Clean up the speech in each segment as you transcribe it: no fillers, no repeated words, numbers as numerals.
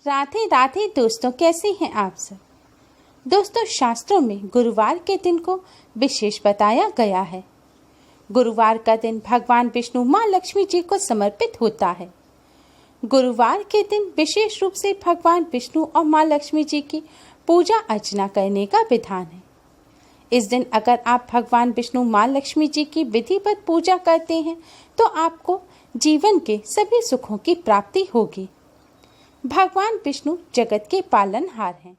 राधे राधे दोस्तों, कैसे हैं आप सब। दोस्तों, शास्त्रों में गुरुवार के दिन को विशेष बताया गया है। गुरुवार का दिन भगवान विष्णु माँ लक्ष्मी जी को समर्पित होता है। गुरुवार के दिन विशेष रूप से भगवान विष्णु और माँ लक्ष्मी जी की पूजा अर्चना करने का विधान है। इस दिन अगर आप भगवान विष्णु माँ लक्ष्मी जी की विधिवत पूजा करते हैं तो आपको जीवन के सभी सुखों की प्राप्ति होगी। भगवान विष्णु जगत के पालनहार हैं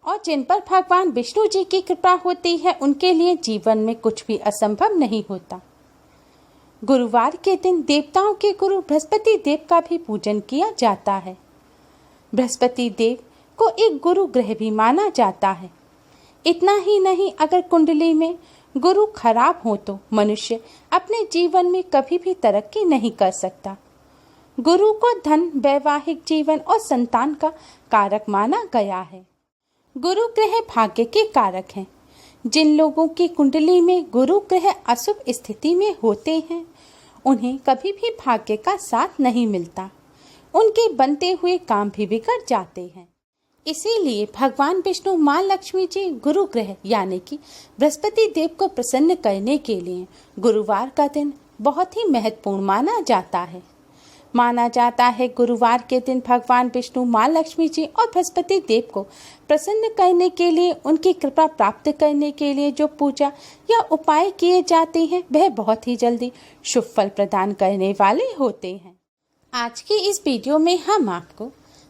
और जिन पर भगवान विष्णु जी की कृपा होती है उनके लिए जीवन में कुछ भी असंभव नहीं होता। गुरुवार के दिन देवताओं के गुरु बृहस्पति देव का भी पूजन किया जाता है। बृहस्पति देव को एक गुरु ग्रह भी माना जाता है। इतना ही नहीं, अगर कुंडली में गुरु खराब हो तो मनुष्य अपने जीवन में कभी भी तरक्की नहीं कर सकता। गुरु को धन, वैवाहिक जीवन और संतान का कारक माना गया है। गुरु ग्रह भाग्य के कारक हैं। जिन लोगों की कुंडली में गुरु ग्रह अशुभ स्थिति में होते हैं उन्हें कभी भी भाग्य का साथ नहीं मिलता। उनके बनते हुए काम भी बिगड़ जाते हैं। इसीलिए भगवान विष्णु माँ लक्ष्मी जी गुरु ग्रह यानी कि बृहस्पति देव को प्रसन्न करने के लिए गुरुवार का दिन बहुत ही महत्वपूर्ण माना जाता है। माना जाता है गुरुवार के दिन भगवान विष्णु माँ लक्ष्मी जी और बृहस्पति देव को प्रसन्न करने के लिए, उनकी कृपा प्राप्त करने के लिए जो पूजा या उपाय किए जाते हैं वह बहुत ही जल्दी शुभ फल प्रदान करने वाले होते हैं। आज की इस वीडियो में हम आपको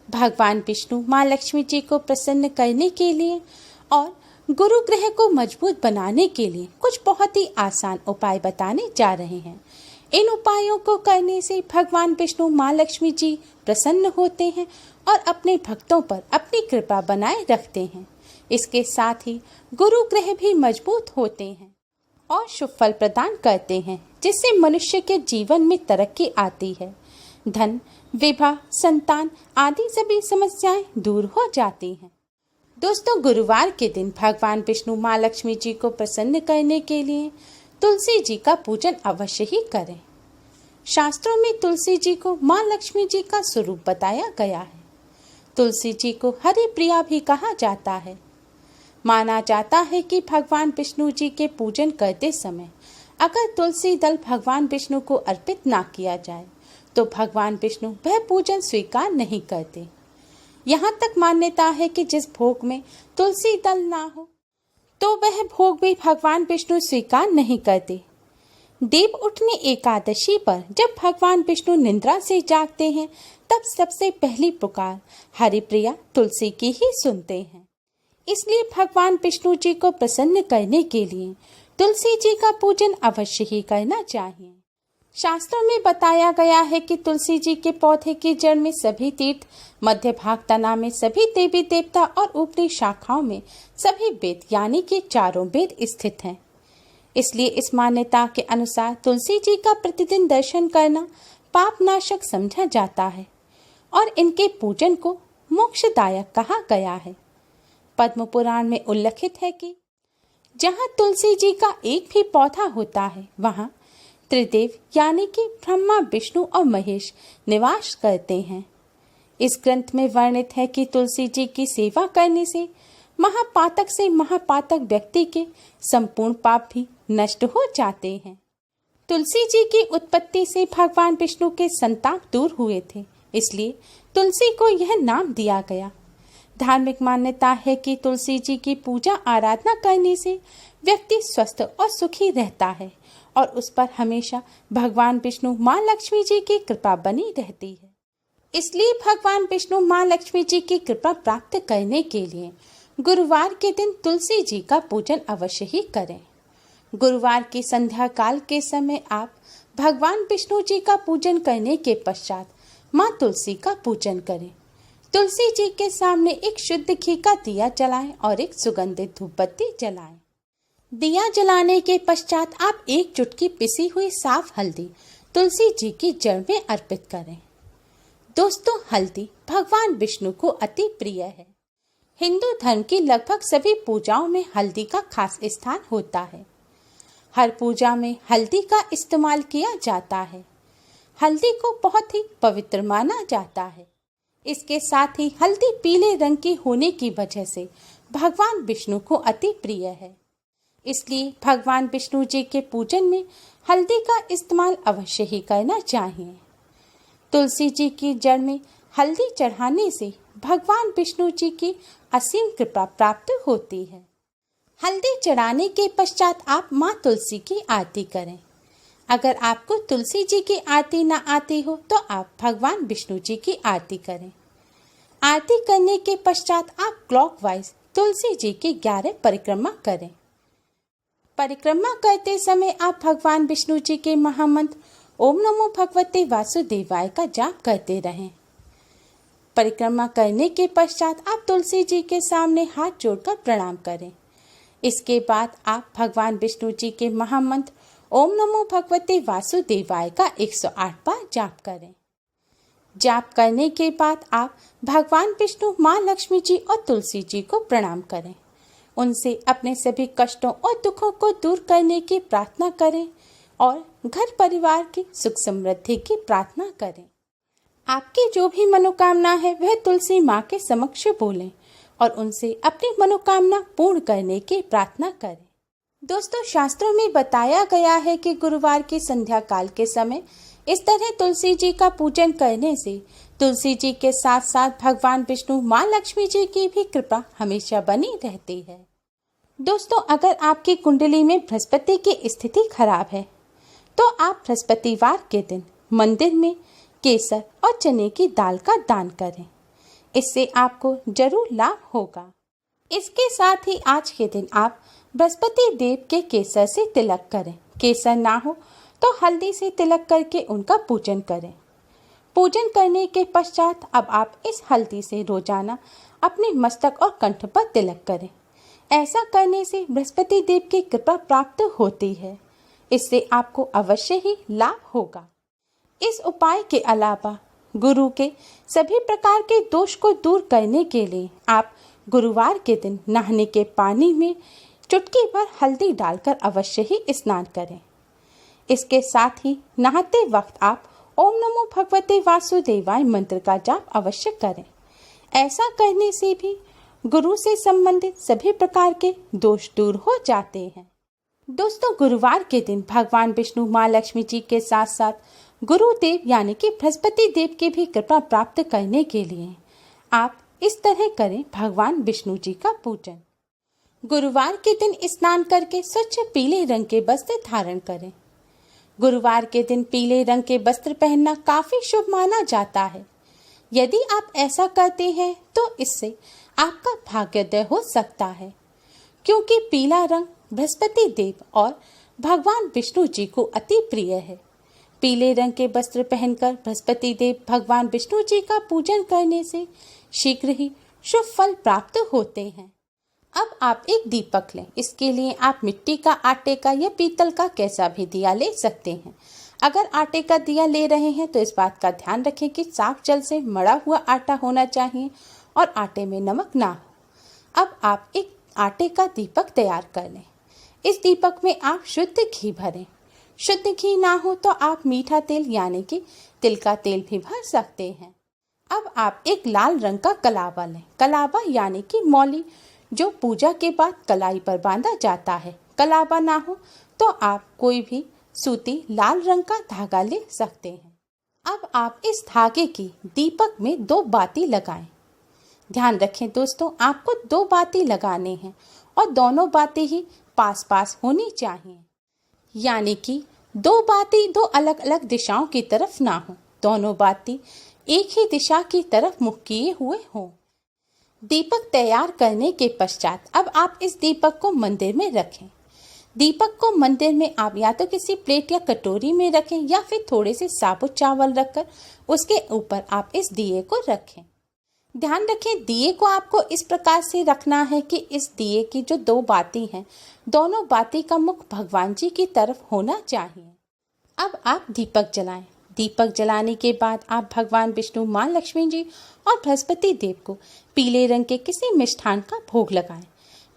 भगवान विष्णु माँ लक्ष्मी जी को प्रसन्न करने के लिए और गुरु ग्रह को मजबूत बनाने के लिए कुछ बहुत ही आसान उपाय बताने जा रहे हैं। इन उपायों को करने से भगवान विष्णु माँ लक्ष्मी जी प्रसन्न होते हैं और अपने भक्तों पर अपनी कृपा बनाए रखते हैं। इसके साथ ही गुरु ग्रह भी मजबूत होते हैं और शुभ फल प्रदान करते हैं, जिससे मनुष्य के जीवन में तरक्की आती है। धन, विवाह, संतान आदि सभी समस्याएं दूर हो जाती हैं। दोस्तों, गुरुवार के दिन भगवान विष्णु माँ लक्ष्मी जी को प्रसन्न करने के लिए तुलसी जी का पूजन अवश्य ही करें। शास्त्रों में तुलसी जी को माँ लक्ष्मी जी का स्वरूप बताया गया है। तुलसी जी को हरि प्रिया भी कहा जाता है। माना जाता है कि भगवान विष्णु जी के पूजन करते समय अगर तुलसी दल भगवान विष्णु को अर्पित ना किया जाए तो भगवान विष्णु वह पूजन स्वीकार नहीं करते। यहाँ तक मान्यता है कि जिस भोग में तुलसी दल ना हो तो वह भोग भी भगवान विष्णु स्वीकार नहीं करते। देव उठनी एकादशी पर जब भगवान विष्णु निद्रा से जागते हैं तब सबसे पहली पुकार हरिप्रिया तुलसी की ही सुनते हैं। इसलिए भगवान विष्णु जी को प्रसन्न करने के लिए तुलसी जी का पूजन अवश्य ही करना चाहिए। शास्त्रों में बताया गया है कि तुलसी जी के पौधे की जड़ में सभी तीर्थ, मध्य भाग तना में सभी देवी देवता और ऊपरी शाखाओं में सभी वेद यानी कि चारों वेद स्थित हैं। इसलिए इस मान्यता के अनुसार तुलसी जी का प्रतिदिन दर्शन करना पाप नाशक समझा जाता है और इनके पूजन को मोक्षदायक कहा गया है। पद्म पुराण में उल्लेखित है कि जहाँ तुलसी जी का एक भी पौधा होता है वहाँ त्रिदेव यानी कि ब्रह्मा, विष्णु और महेश निवास करते हैं। इस ग्रंथ में वर्णित है कि तुलसी जी की सेवा करने से महापातक से महापातक व्यक्ति के संपूर्ण पाप भी नष्ट हो जाते हैं। तुलसी जी की उत्पत्ति से भगवान विष्णु के संताप दूर हुए थे, इसलिए तुलसी को यह नाम दिया गया। धार्मिक मान्यता है कि तुलसी जी की पूजा आराधना करने से व्यक्ति स्वस्थ और सुखी रहता है और उस पर हमेशा भगवान विष्णु माँ लक्ष्मी जी की कृपा बनी रहती है। इसलिए भगवान विष्णु माँ लक्ष्मी जी की कृपा प्राप्त करने के लिए गुरुवार के दिन तुलसी जी का पूजन अवश्य ही करें। गुरुवार की संध्या काल के समय आप भगवान विष्णु जी का पूजन करने के पश्चात माँ तुलसी का पूजन करें। तुलसी जी के सामने एक शुद्ध घी का दिया जलाएं और एक सुगंधित धूपबत्ती जलाएं। दिया जलाने के पश्चात आप एक चुटकी पिसी हुई साफ हल्दी तुलसी जी की जड़ में अर्पित करें। दोस्तों, हल्दी भगवान विष्णु को अति प्रिय है। हिंदू धर्म की लगभग सभी पूजाओं में हल्दी का खास स्थान होता है। हर पूजा में हल्दी का इस्तेमाल किया जाता है। हल्दी को बहुत ही पवित्र माना जाता है। इसके साथ ही हल्दी पीले रंग की होने की वजह से भगवान विष्णु को अति प्रिय है। इसलिए भगवान विष्णु जी के पूजन में हल्दी का इस्तेमाल अवश्य ही करना चाहिए। तुलसी जी की जड़ में हल्दी चढ़ाने से भगवान विष्णु जी की असीम कृपा प्राप्त होती है। हल्दी चढ़ाने के पश्चात आप माँ तुलसी की आरती करें। अगर आपको तुलसी जी की आरती ना आती हो तो आप भगवान विष्णु जी की आरती करें। आरती करने के पश्चात आप क्लॉकवाइज तुलसी जी की 11 परिक्रमा करें। परिक्रमा करते समय आप भगवान विष्णु जी के महामंत्र ओम नमो भगवते वासुदेवाय का जाप करते रहें। परिक्रमा करने के पश्चात आप तुलसी जी के सामने हाथ जोड़कर प्रणाम करें। इसके बाद आप भगवान विष्णु जी के महामंत्र ओम नमो भगवते वासुदेवाय का 108 बार जाप करें। जाप करने के बाद आप भगवान विष्णु, माँ लक्ष्मी जी और तुलसी जी को प्रणाम करें। उनसे अपने सभी कष्टों और दुखों को दूर करने की प्रार्थना करें और घर परिवार की सुख समृद्धि की प्रार्थना करें। आपकी जो भी मनोकामना है वह तुलसी माँ के समक्ष बोलें और उनसे अपनी मनोकामना पूर्ण करने की प्रार्थना करें। दोस्तों, शास्त्रों में बताया गया है कि गुरुवार की संध्या काल के समय इस तरह तुलसी जी का पूजन करने से तुलसी जी के साथ साथ भगवान विष्णु, माँ लक्ष्मी जी की भी कृपा हमेशा बनी रहती है। दोस्तों, अगर आपकी कुंडली में बृहस्पति की स्थिति खराब है तो आप बृहस्पतिवार के दिन मंदिर में केसर और चने की दाल का दान करें। इससे आपको जरूर लाभ होगा। इसके साथ ही आज के दिन आप बृहस्पति देव के केसर से तिलक करें। केसर ना हो तो हल्दी से तिलक करके उनका पूजन करें। पूजन करने के पश्चात अब आप इस हल्दी से रोजाना अपने मस्तक और कंठ पर तिलक करें। ऐसा करने से बृहस्पति देव की कृपा प्राप्त होती है। इससे आपको अवश्य ही लाभ होगा। इस उपाय के अलावा गुरु के सभी प्रकार के दोष को दूर करने के लिए आप गुरुवार के दिन नहाने के पानी में चुटकी भर हल्दी डालकर अवश्य ही स्नान करें। इसके साथ ही नहाते वक्त आप ओम नमो भगवते वासुदेवाय मंत्र का जाप अवश्य करें। ऐसा करने से भी गुरु से संबंधित सभी प्रकार के दोष दूर हो जाते हैं। दोस्तों, गुरुवार के दिन भगवान विष्णु, माँ लक्ष्मी जी के साथ साथ गुरुदेव यानी कि बृहस्पति देव की भी कृपा प्राप्त करने के लिए आप इस तरह करें भगवान विष्णु जी का पूजन। गुरुवार के दिन स्नान करके स्वच्छ पीले रंग के वस्त्र धारण करें। गुरुवार के दिन पीले रंग के वस्त्र पहनना काफी शुभ माना जाता है। यदि आप ऐसा करते हैं तो इससे आपका भाग्योदय हो सकता है, क्योंकि पीला रंग बृहस्पति देव और भगवान विष्णु जी को अति प्रिय है। पीले रंग के वस्त्र पहनकर बृहस्पति देव, भगवान विष्णु जी का पूजन करने से शीघ्र ही शुभ फल प्राप्त होते हैं। अब आप एक दीपक लें। इसके लिए आप मिट्टी का, आटे का या पीतल का कैसा भी दिया ले सकते हैं। अगर आटे का दिया ले रहे हैं तो इस बात का ध्यान रखें कि साफ जल से मड़ा हुआ आटा होना चाहिए और आटे में नमक ना हो। अब आप एक आटे का दीपक तैयार कर लें। इस दीपक में आप शुद्ध घी भरें। शुद्ध घी ना हो तो आप मीठा तेल यानी कि तिल का तेल भी भर सकते हैं। अब आप एक लाल रंग का कलावा लें। कलावा यानी कि मौली, जो पूजा के बाद कलाई पर बांधा जाता है। कलावा ना हो तो आप कोई भी सूती लाल रंग का धागा ले सकते हैं। अब आप इस धागे की दीपक में 2 बाती लगाएं। ध्यान रखें दोस्तों, आपको 2 बाती लगाने हैं और दोनों बाती ही पास पास होनी चाहिए, यानी कि 2 बाती 2 अलग अलग दिशाओं की तरफ ना हो। दोनों बाती एक ही दिशा की तरफ मुख किए हुए हों। दीपक तैयार करने के पश्चात अब आप इस दीपक को मंदिर में रखें। दीपक को मंदिर में आप या तो किसी प्लेट या कटोरी में रखें या फिर थोड़े से साबुत चावल रखकर उसके ऊपर आप इस दिए को रखें। ध्यान रखें, दिए को आपको इस प्रकार से रखना है कि इस दिए की जो 2 बाती हैं, दोनों बाती का मुख भगवान जी की तरफ होना चाहिए। अब आप दीपक जलाएं। दीपक जलाने के बाद आप भगवान विष्णु, माँ लक्ष्मी जी और बृहस्पति देव को पीले रंग के किसी मिष्ठान का भोग लगाएं।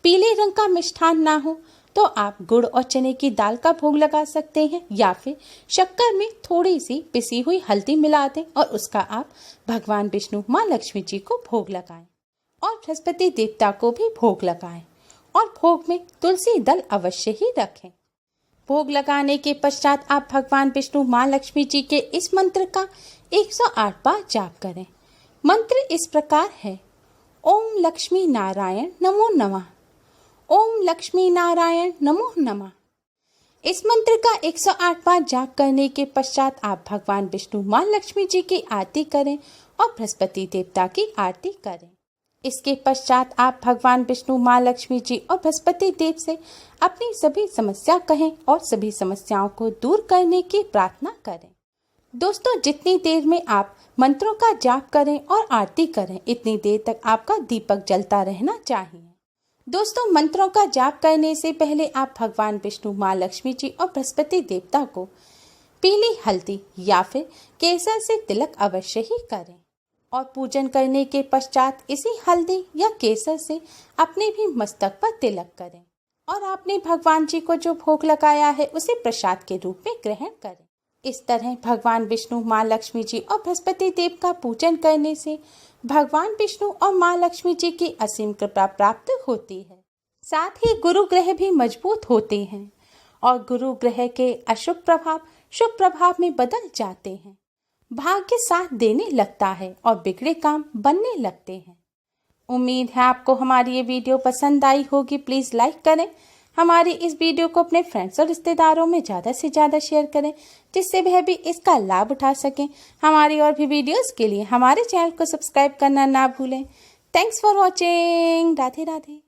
पीले रंग का मिष्ठान ना हो तो आप गुड़ और चने की दाल का भोग लगा सकते हैं या फिर शक्कर में थोड़ी सी पिसी हुई हल्दी मिला दें और उसका आप भगवान विष्णु माँ लक्ष्मी जी को भोग लगाएं और बृहस्पति देवता को भी भोग लगाएं और भोग में तुलसी दल अवश्य ही रखें। भोग लगाने के पश्चात आप भगवान विष्णु माँ लक्ष्मी जी के इस मंत्र का 108 बार जाप करें। मंत्र इस प्रकार है, ओम लक्ष्मी नारायण नमो नमः, ओम लक्ष्मी नारायण नमो नमः। इस मंत्र का 108 बार जाप करने के पश्चात आप भगवान विष्णु माँ लक्ष्मी जी की आरती करें और बृहस्पति देवता की आरती करें। इसके पश्चात आप भगवान विष्णु माँ लक्ष्मी जी और बृहस्पति देव से अपनी सभी समस्या कहें और सभी समस्याओं को दूर करने की प्रार्थना करें। दोस्तों, जितनी देर में आप मंत्रों का जाप करें और आरती करें, इतनी देर तक आपका दीपक जलता रहना चाहिए। दोस्तों, मंत्रों का जाप करने से पहले आप भगवान विष्णु माँ लक्ष्मी जी और बृहस्पति देवता को पीली हल्दी या फिर केसर से तिलक अवश्य ही करें और पूजन करने के पश्चात इसी हल्दी या केसर से अपने भी मस्तक पर तिलक करें और आपने भगवान जी को जो भोग लगाया है उसे प्रसाद के रूप में ग्रहण करें। इस तरह भगवान विष्णु माँ लक्ष्मी जी और बृहस्पति देव का पूजन करने से भगवान विष्णु और माँ लक्ष्मी जी की असीम कृपा प्राप्त होती है। साथ ही गुरु ग्रह भी मजबूत होते हैं और गुरु ग्रह के अशुभ प्रभाव शुभ प्रभाव में बदल जाते हैं। भाग्य साथ देने लगता है और बिगड़े काम बनने लगते हैं। उम्मीद है आपको हमारी ये वीडियो पसंद आई होगी। प्लीज़ लाइक करें, हमारी इस वीडियो को अपने फ्रेंड्स और रिश्तेदारों में ज़्यादा से ज़्यादा शेयर करें जिससे वह भी इसका लाभ उठा सकें। हमारी और भी वीडियोस के लिए हमारे चैनल को सब्सक्राइब करना ना भूलें। Thanks for watching. Radhe Radhe.